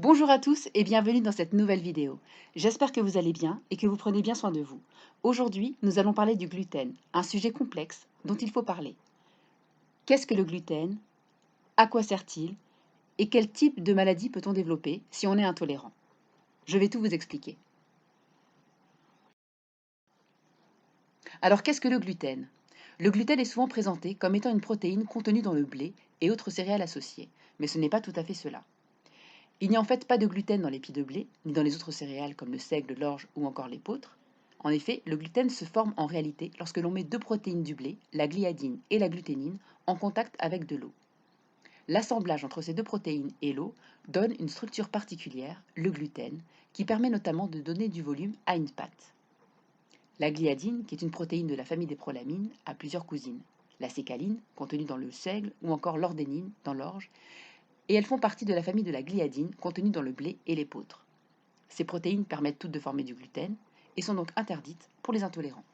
Bonjour à tous et bienvenue dans cette nouvelle vidéo. J'espère que vous allez bien et que vous prenez bien soin de vous. Aujourd'hui, nous allons parler du gluten, un sujet complexe dont il faut parler. Qu'est-ce que le gluten? À quoi sert-il? Et quel type de maladie peut-on développer si on est intolérant? Je vais tout vous expliquer. Alors qu'est-ce que le gluten? Le gluten est souvent présenté comme étant une protéine contenue dans le blé et autres céréales associées, mais ce n'est pas tout à fait cela. Il n'y a en fait pas de gluten dans l'épi de blé, ni dans les autres céréales comme le seigle, l'orge ou encore l'épeautre. En effet, le gluten se forme en réalité lorsque l'on met deux protéines du blé, la gliadine et la gluténine, en contact avec de l'eau. L'assemblage entre ces deux protéines et l'eau donne une structure particulière, le gluten, qui permet notamment de donner du volume à une pâte. La gliadine, qui est une protéine de la famille des prolamines, a plusieurs cousines. La sécaline, contenue dans le seigle, ou encore l'ordénine, dans l'orge, et elles font partie de la famille de la gliadine contenue dans le blé et l'épeautre. Ces protéines permettent toutes de former du gluten et sont donc interdites pour les intolérants.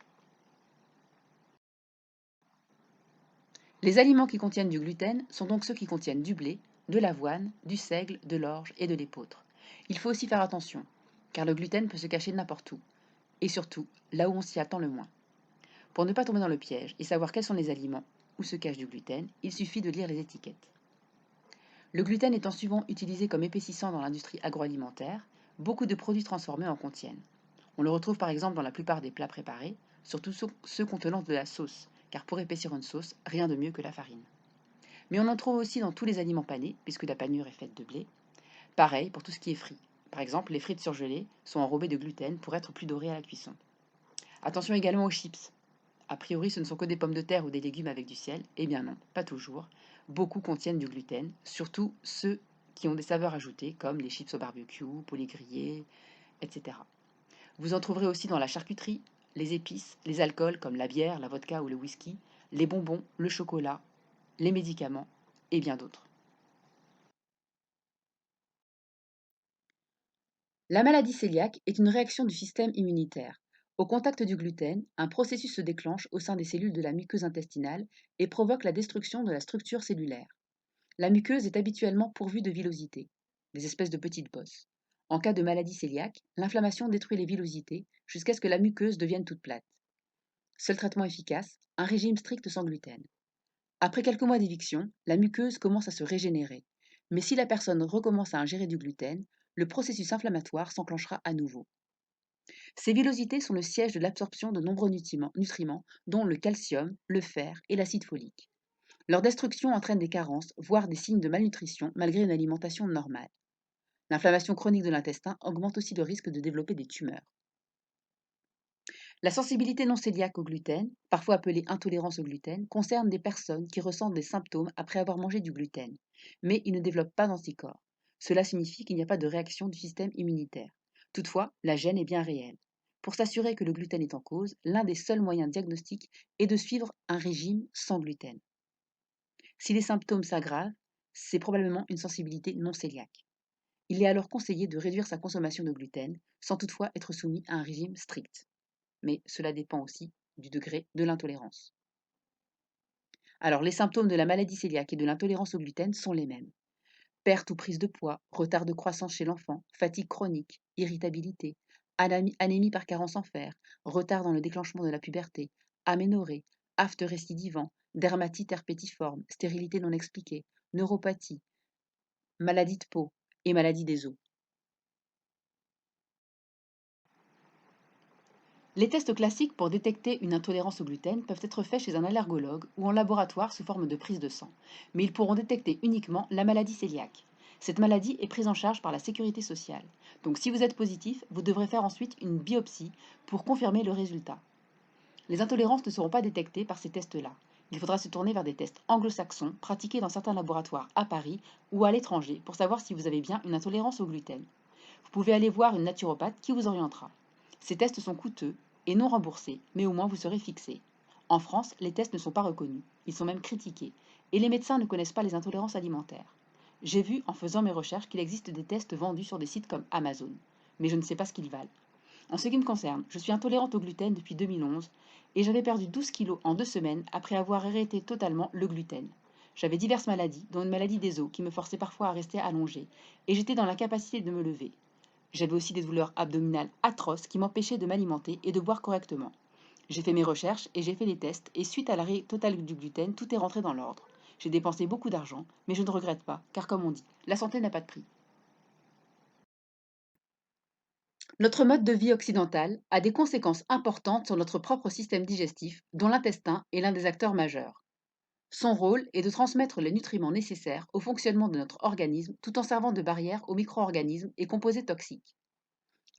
Les aliments qui contiennent du gluten sont donc ceux qui contiennent du blé, de l'avoine, du seigle, de l'orge et de l'épeautre. Il faut aussi faire attention, car le gluten peut se cacher n'importe où, et surtout là où on s'y attend le moins. Pour ne pas tomber dans le piège et savoir quels sont les aliments où se cache du gluten, il suffit de lire les étiquettes. Le gluten étant souvent utilisé comme épaississant dans l'industrie agroalimentaire, beaucoup de produits transformés en contiennent. On le retrouve par exemple dans la plupart des plats préparés, surtout ceux contenant de la sauce, car pour épaissir une sauce, rien de mieux que la farine. Mais on en trouve aussi dans tous les aliments panés, puisque la panure est faite de blé. Pareil pour tout ce qui est frit. Par exemple, les frites surgelées sont enrobées de gluten pour être plus dorées à la cuisson. Attention également aux chips. A priori, ce ne sont que des pommes de terre ou des légumes avec du ciel. Eh bien non, pas toujours. Beaucoup contiennent du gluten, surtout ceux qui ont des saveurs ajoutées, comme les chips au barbecue, poulets grillés, etc. Vous en trouverez aussi dans la charcuterie, les épices, les alcools comme la bière, la vodka ou le whisky, les bonbons, le chocolat, les médicaments et bien d'autres. La maladie cœliaque est une réaction du système immunitaire. Au contact du gluten, un processus se déclenche au sein des cellules de la muqueuse intestinale et provoque la destruction de la structure cellulaire. La muqueuse est habituellement pourvue de villosités, des espèces de petites bosses. En cas de maladie cœliaque, l'inflammation détruit les villosités jusqu'à ce que la muqueuse devienne toute plate. Seul traitement efficace, un régime strict sans gluten. Après quelques mois d'éviction, la muqueuse commence à se régénérer. Mais si la personne recommence à ingérer du gluten, le processus inflammatoire s'enclenchera à nouveau. Ces villosités sont le siège de l'absorption de nombreux nutriments, dont le calcium, le fer et l'acide folique. Leur destruction entraîne des carences, voire des signes de malnutrition malgré une alimentation normale. L'inflammation chronique de l'intestin augmente aussi le risque de développer des tumeurs. La sensibilité non cœliaque au gluten, parfois appelée intolérance au gluten, concerne des personnes qui ressentent des symptômes après avoir mangé du gluten, mais ils ne développent pas d'anticorps. Cela signifie qu'il n'y a pas de réaction du système immunitaire. Toutefois, la gêne est bien réelle. Pour s'assurer que le gluten est en cause, l'un des seuls moyens diagnostiques est de suivre un régime sans gluten. Si les symptômes s'aggravent, c'est probablement une sensibilité non cœliaque. Il est alors conseillé de réduire sa consommation de gluten, sans toutefois être soumis à un régime strict. Mais cela dépend aussi du degré de l'intolérance. Alors, les symptômes de la maladie cœliaque et de l'intolérance au gluten sont les mêmes. Perte ou prise de poids, retard de croissance chez l'enfant, fatigue chronique, irritabilité, anémie par carence en fer, retard dans le déclenchement de la puberté, aménorrhée, aphte récidivant, dermatite herpétiforme, stérilité non expliquée, neuropathie, maladie de peau et maladie des os. Les tests classiques pour détecter une intolérance au gluten peuvent être faits chez un allergologue ou en laboratoire sous forme de prise de sang, mais ils pourront détecter uniquement la maladie cœliaque. Cette maladie est prise en charge par la sécurité sociale. Donc si vous êtes positif, vous devrez faire ensuite une biopsie pour confirmer le résultat. Les intolérances ne seront pas détectées par ces tests-là. Il faudra se tourner vers des tests anglo-saxons pratiqués dans certains laboratoires à Paris ou à l'étranger pour savoir si vous avez bien une intolérance au gluten. Vous pouvez aller voir une naturopathe qui vous orientera. Ces tests sont coûteux et non remboursés, mais au moins vous serez fixé. En France, les tests ne sont pas reconnus, ils sont même critiqués, et les médecins ne connaissent pas les intolérances alimentaires. J'ai vu en faisant mes recherches qu'il existe des tests vendus sur des sites comme Amazon, mais je ne sais pas ce qu'ils valent. En ce qui me concerne, je suis intolérante au gluten depuis 2011 et j'avais perdu 12 kilos en 2 semaines après avoir arrêté totalement le gluten. J'avais diverses maladies, dont une maladie des os qui me forçait parfois à rester allongée, et j'étais dans l'incapacité de me lever. J'avais aussi des douleurs abdominales atroces qui m'empêchaient de m'alimenter et de boire correctement. J'ai fait mes recherches et j'ai fait les tests, et suite à l'arrêt total du gluten, tout est rentré dans l'ordre. J'ai dépensé beaucoup d'argent, mais je ne regrette pas, car comme on dit, la santé n'a pas de prix. Notre mode de vie occidental a des conséquences importantes sur notre propre système digestif, dont l'intestin est l'un des acteurs majeurs. Son rôle est de transmettre les nutriments nécessaires au fonctionnement de notre organisme tout en servant de barrière aux micro-organismes et composés toxiques.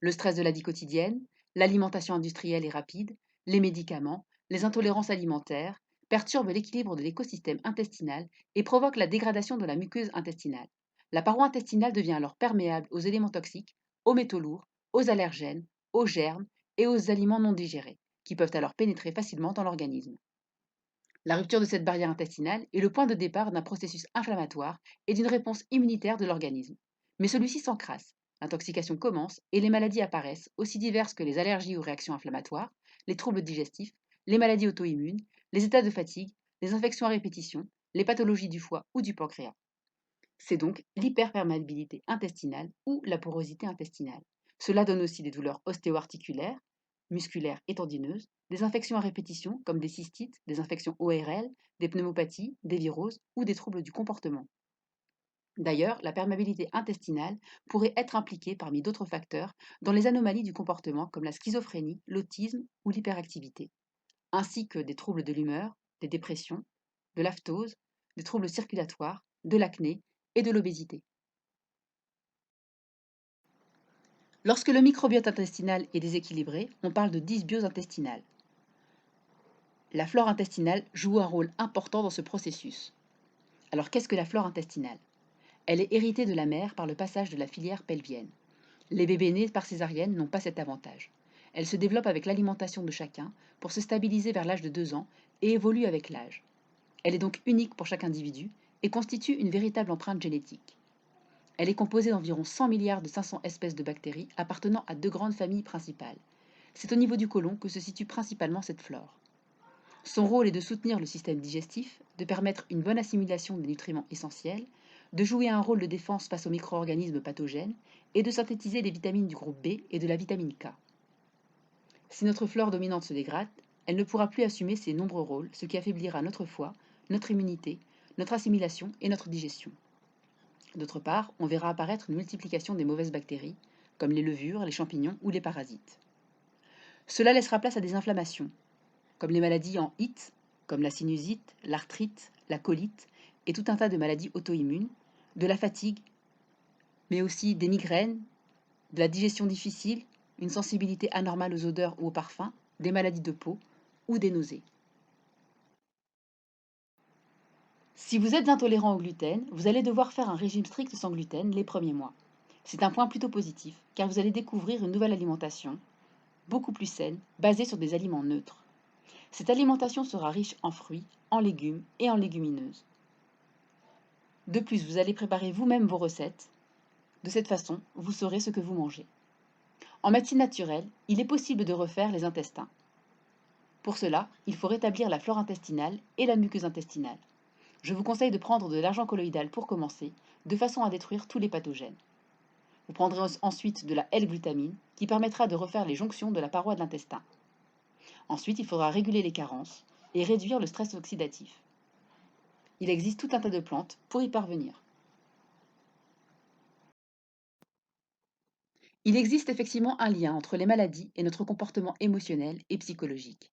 Le stress de la vie quotidienne, l'alimentation industrielle et rapide, les médicaments, les intolérances alimentaires perturbent l'équilibre de l'écosystème intestinal et provoquent la dégradation de la muqueuse intestinale. La paroi intestinale devient alors perméable aux éléments toxiques, aux métaux lourds, aux allergènes, aux germes et aux aliments non digérés, qui peuvent alors pénétrer facilement dans l'organisme. La rupture de cette barrière intestinale est le point de départ d'un processus inflammatoire et d'une réponse immunitaire de l'organisme. Mais celui-ci s'encrasse, l'intoxication commence et les maladies apparaissent, aussi diverses que les allergies ou réactions inflammatoires, les troubles digestifs, les maladies auto-immunes, les états de fatigue, les infections à répétition, les pathologies du foie ou du pancréas. C'est donc l'hyperperméabilité intestinale ou la porosité intestinale. Cela donne aussi des douleurs ostéo-articulaires, musculaires et tendineuses, des infections à répétition comme des cystites, des infections ORL, des pneumopathies, des viroses ou des troubles du comportement. D'ailleurs, la perméabilité intestinale pourrait être impliquée parmi d'autres facteurs dans les anomalies du comportement comme la schizophrénie, l'autisme ou l'hyperactivité, ainsi que des troubles de l'humeur, des dépressions, de l'aphthose, des troubles circulatoires, de l'acné et de l'obésité. Lorsque le microbiote intestinal est déséquilibré, on parle de dysbiose intestinale. La flore intestinale joue un rôle important dans ce processus. Alors qu'est-ce que la flore intestinale? Elle est héritée de la mère par le passage de la filière pelvienne. Les bébés nés par césarienne n'ont pas cet avantage. Elle se développe avec l'alimentation de chacun pour se stabiliser vers l'âge de 2 ans et évolue avec l'âge. Elle est donc unique pour chaque individu et constitue une véritable empreinte génétique. Elle est composée d'environ 100 milliards de 500 espèces de bactéries appartenant à 2 grandes familles principales. C'est au niveau du côlon que se situe principalement cette flore. Son rôle est de soutenir le système digestif, de permettre une bonne assimilation des nutriments essentiels, de jouer un rôle de défense face aux micro-organismes pathogènes et de synthétiser les vitamines du groupe B et de la vitamine K. Si notre flore dominante se dégrade, elle ne pourra plus assumer ses nombreux rôles, ce qui affaiblira notre foie, notre immunité, notre assimilation et notre digestion. D'autre part, on verra apparaître une multiplication des mauvaises bactéries, comme les levures, les champignons ou les parasites. Cela laissera place à des inflammations, comme les maladies en IT, comme la sinusite, l'arthrite, la colite et tout un tas de maladies auto-immunes, de la fatigue, mais aussi des migraines, de la digestion difficile, une sensibilité anormale aux odeurs ou aux parfums, des maladies de peau ou des nausées. Si vous êtes intolérant au gluten, vous allez devoir faire un régime strict sans gluten les premiers mois. C'est un point plutôt positif, car vous allez découvrir une nouvelle alimentation, beaucoup plus saine, basée sur des aliments neutres. Cette alimentation sera riche en fruits, en légumes et en légumineuses. De plus, vous allez préparer vous-même vos recettes. De cette façon, vous saurez ce que vous mangez. En médecine naturelle, il est possible de refaire les intestins. Pour cela, il faut rétablir la flore intestinale et la muqueuse intestinale. Je vous conseille de prendre de l'argent colloïdal pour commencer, de façon à détruire tous les pathogènes. Vous prendrez ensuite de la L-glutamine, qui permettra de refaire les jonctions de la paroi de l'intestin. Ensuite, il faudra réguler les carences et réduire le stress oxydatif. Il existe tout un tas de plantes pour y parvenir. Il existe effectivement un lien entre les maladies et notre comportement émotionnel et psychologique.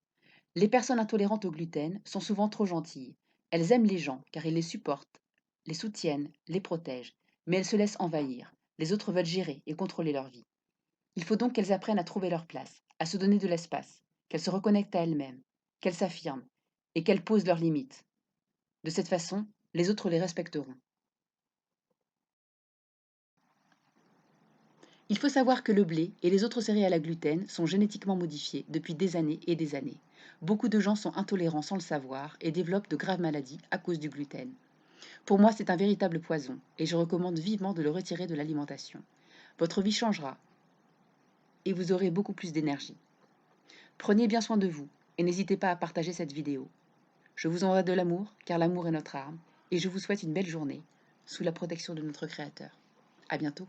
Les personnes intolérantes au gluten sont souvent trop gentilles. Elles aiment les gens car ils les supportent, les soutiennent, les protègent, mais elles se laissent envahir. Les autres veulent gérer et contrôler leur vie. Il faut donc qu'elles apprennent à trouver leur place, à se donner de l'espace, qu'elles se reconnectent à elles-mêmes, qu'elles s'affirment et qu'elles posent leurs limites. De cette façon, les autres les respecteront. Il faut savoir que le blé et les autres céréales à gluten sont génétiquement modifiés depuis des années et des années. Beaucoup de gens sont intolérants sans le savoir et développent de graves maladies à cause du gluten. Pour moi, c'est un véritable poison et je recommande vivement de le retirer de l'alimentation. Votre vie changera et vous aurez beaucoup plus d'énergie. Prenez bien soin de vous et n'hésitez pas à partager cette vidéo. Je vous envoie de l'amour car l'amour est notre arme et je vous souhaite une belle journée, sous la protection de notre Créateur. À bientôt.